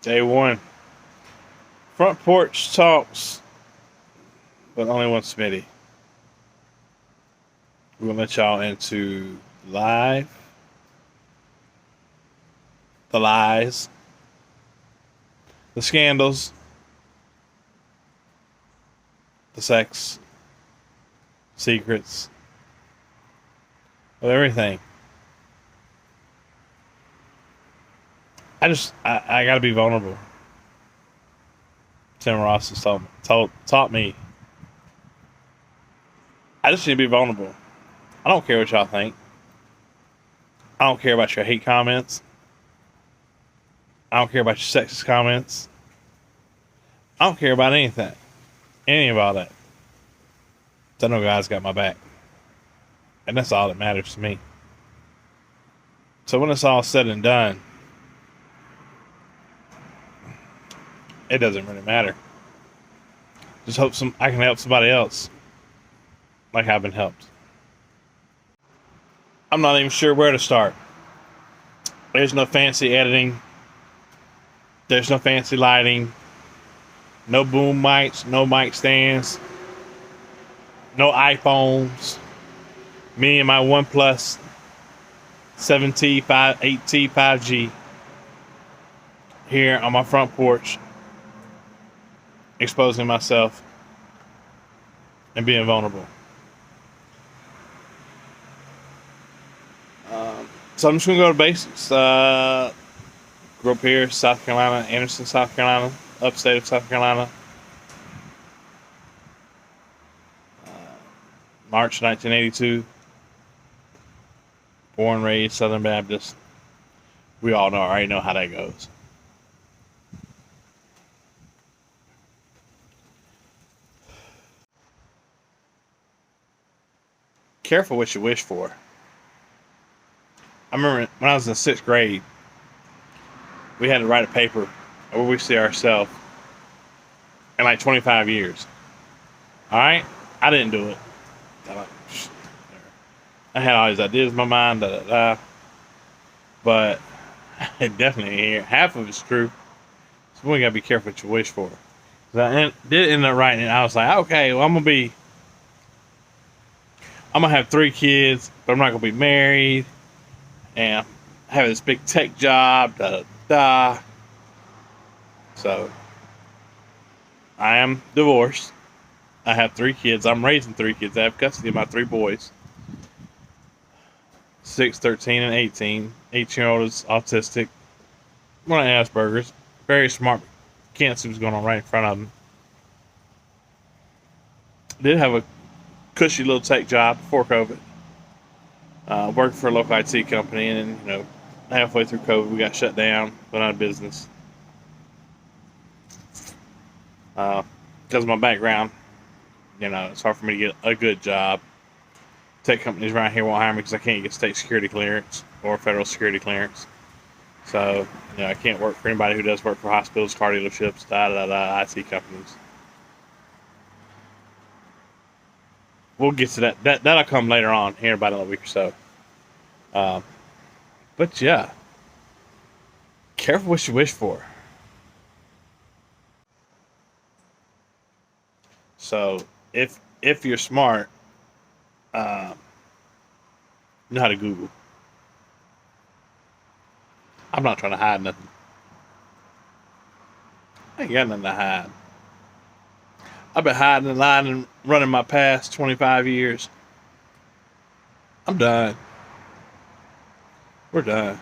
Day one. Front porch talks, but only one Smitty. We're gonna let y'all into live, the lies, the scandals, the sex, secrets, of everything. I gotta be vulnerable. Tim Ross has taught me. I just need to be vulnerable. I don't care what y'all think. I don't care about your hate comments. I don't care about your sexist comments. I don't care about anything. Any of all that. I know God's got my back. And that's all that matters to me. So when it's all said and done, it doesn't really matter. Just hope I can help somebody else like I've been helped. I'm not even sure where to start. There's no fancy editing. There's no fancy lighting. No boom mics, no mic stands. No iPhones. Me and my OnePlus 7T, 8T, 5G here on my front porch, exposing myself and being vulnerable. So I'm just going to go to basics. Grew up here, South Carolina, Anderson, South Carolina, upstate of South Carolina. March 1982. Born, raised Southern Baptist. We all already know how that goes. Careful what you wish for. I remember when I was in 6th grade, we had to write a paper where we see ourselves in like 25 years. Alright? I didn't do it. I had all these ideas in my mind, but I definitely hear half of it's true. So we gotta be careful what you wish for. I did end up writing it. I was like, okay, well, I'm gonna have 3 kids, but I'm not gonna be married, and I have this big tech job. So I am divorced. I have 3 kids. I'm raising 3 kids. I have custody of my 3 boys. 6, 13, and 18. 18-year-old is autistic. One of Asperger's. Very smart. Can't see what's going on right in front of him. Did have a cushy little tech job before COVID. Worked for a local IT company, and then, halfway through COVID, we got shut down, went out of business. Because of my background, it's hard for me to get a good job. Tech companies around here won't hire me because I can't get state security clearance or federal security clearance. So, I can't work for anybody who does work for hospitals, car dealerships, IT companies. We'll get to that. That'll come later on, here in about a week or so. But yeah, careful what you wish for. So if you're smart, you know how to Google. I'm not trying to hide nothing. I ain't got nothing to hide. I've been hiding and lying and running my past 25 years. I'm done. We're done.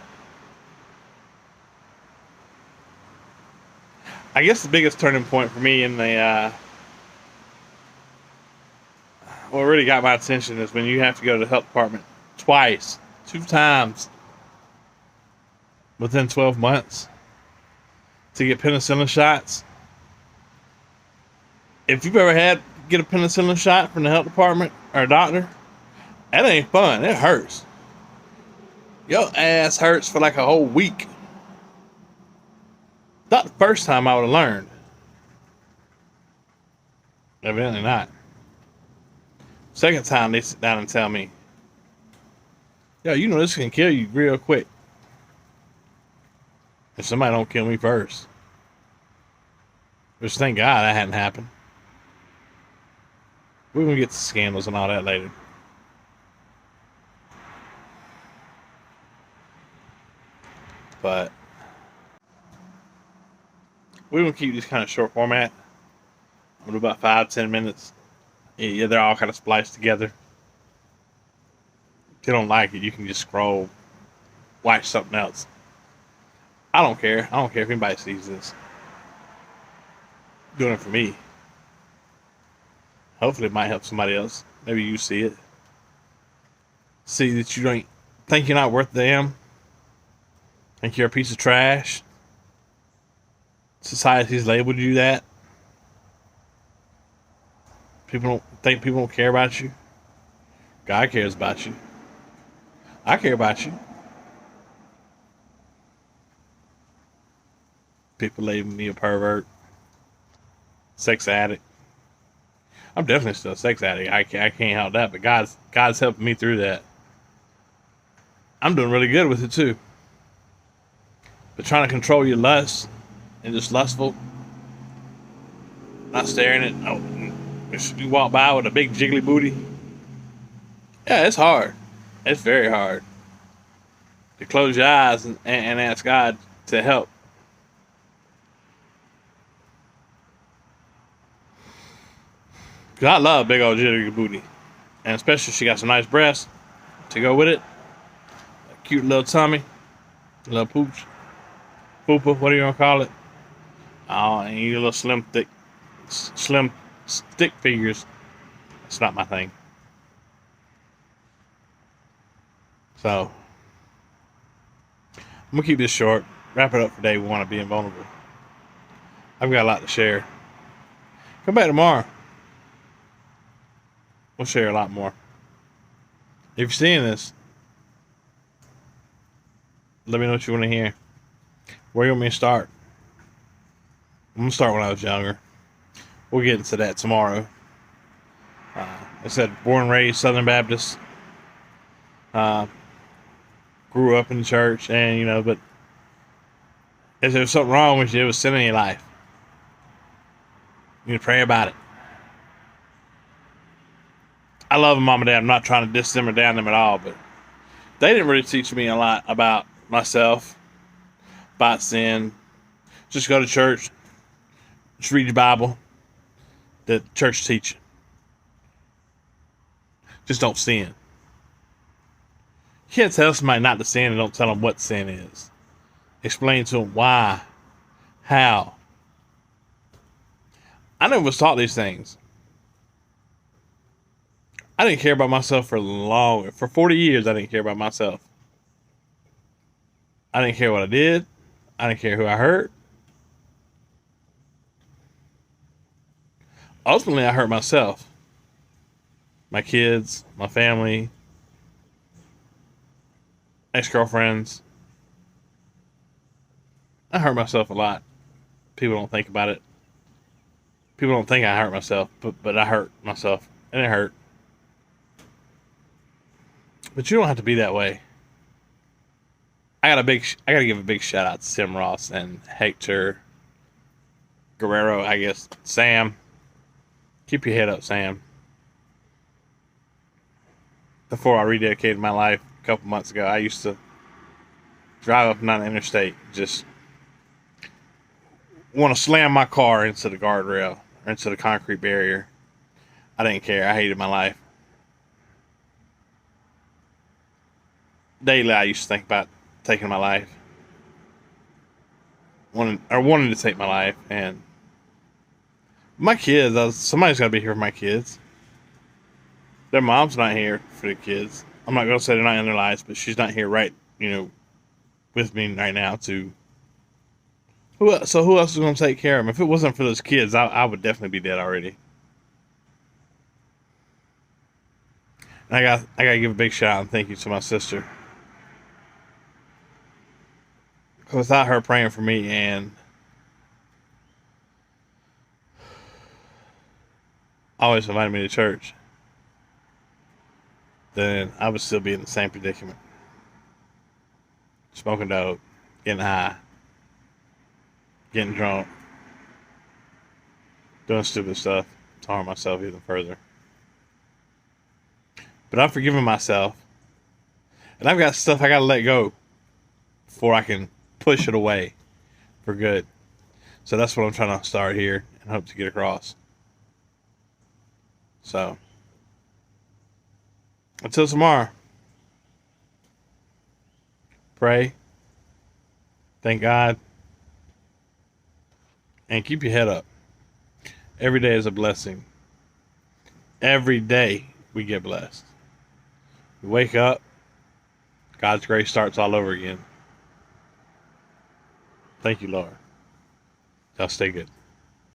I guess the biggest turning point for me in what really got my attention is when you have to go to the health department twice, 2 times within 12 months to get penicillin shots. If you've ever get a penicillin shot from the health department or a doctor, that ain't fun. It hurts. Your ass hurts for like a whole week. Not the first time I would have learned. Evidently not. Second time they sit down and tell me, yo, this can kill you real quick. If somebody don't kill me first. Which, thank God that hadn't happened. We're going to get to scandals and all that later. But we're going to keep this kind of short format. I'm going to do about 5-10 minutes. Yeah, they're all kind of spliced together. If you don't like it, you can just scroll, watch something else. I don't care. I don't care if anybody sees this. I'm doing it for me. Hopefully it might help somebody else. Maybe you see it. See that you don't think you're not worth a damn. Think you're a piece of trash. Society's labeled you that. People don't care about you. God cares about you. I care about you. People label me a pervert, sex addict. I'm definitely still a sex addict. I can't help that, but God's helping me through that. I'm doing really good with it too. But trying to control your lust and just lustful, not staring at you walk by with a big jiggly booty. Yeah, it's hard. It's very hard to close your eyes and ask God to help. Cause I love big old jiggly booty, and especially if she got some nice breasts to go with it. A cute little tummy, a little pooch, poopa, what do you gonna call it? Oh, and you little slim stick figures. It's not my thing. So I'm gonna keep this short. Wrap it up for day one of being vulnerable. I've got a lot to share. Come back tomorrow. We'll share a lot more. If you're seeing this, let me know what you want to hear. Where you want me to start? I'm going to start when I was younger. We'll get into that tomorrow. I said, born and raised Southern Baptist. Grew up in the church, and, but if there was something wrong with you, it was sin in your life. You need to pray about it. I love Mom and Dad. I'm not trying to diss them or down them at all, but they didn't really teach me a lot about myself, about sin. Just go to church, just read your Bible, the church teach you. Just don't sin. You can't tell somebody not to sin and don't tell them what sin is. Explain to them why, how. I never was taught these things. I didn't care about myself for 40 years. I didn't care about myself. I didn't care what I did. I didn't care who I hurt. Ultimately, I hurt myself, my kids, my family, ex-girlfriends. I hurt myself a lot. People don't think about it. People don't think I hurt myself, but I hurt myself, and it hurt. But you don't have to be that way. I gotta give a big shout out to Tim Ross and Hector Guerrero, I guess. Sam. Keep your head up, Sam. Before I rededicated my life a couple months ago, I used to drive up and down the interstate, just want to slam my car into the guardrail or into the concrete barrier. I didn't care. I hated my life. Daily, I used to think about taking my life. Wanting to take my life. And my kids, somebody's got to be here for my kids. Their mom's not here for the kids. I'm not going to say they're not in their lives, but she's not here with me right now to... So who else is going to take care of them? If it wasn't for those kids, I would definitely be dead already. And I got to give a big shout out and thank you to my sister. Without her praying for me and always inviting me to church, then I would still be in the same predicament. Smoking dope, getting high, getting drunk, doing stupid stuff to harm myself even further. But I've forgiven myself, and I've got stuff I got to let go before I can push it away for good. So that's what I'm trying to start here and hope to get across. So until tomorrow, pray, thank God, and keep your head up. Every day is a blessing. Every day we get blessed. We wake up, God's grace starts all over again. Thank you, Lord. Y'all stay good.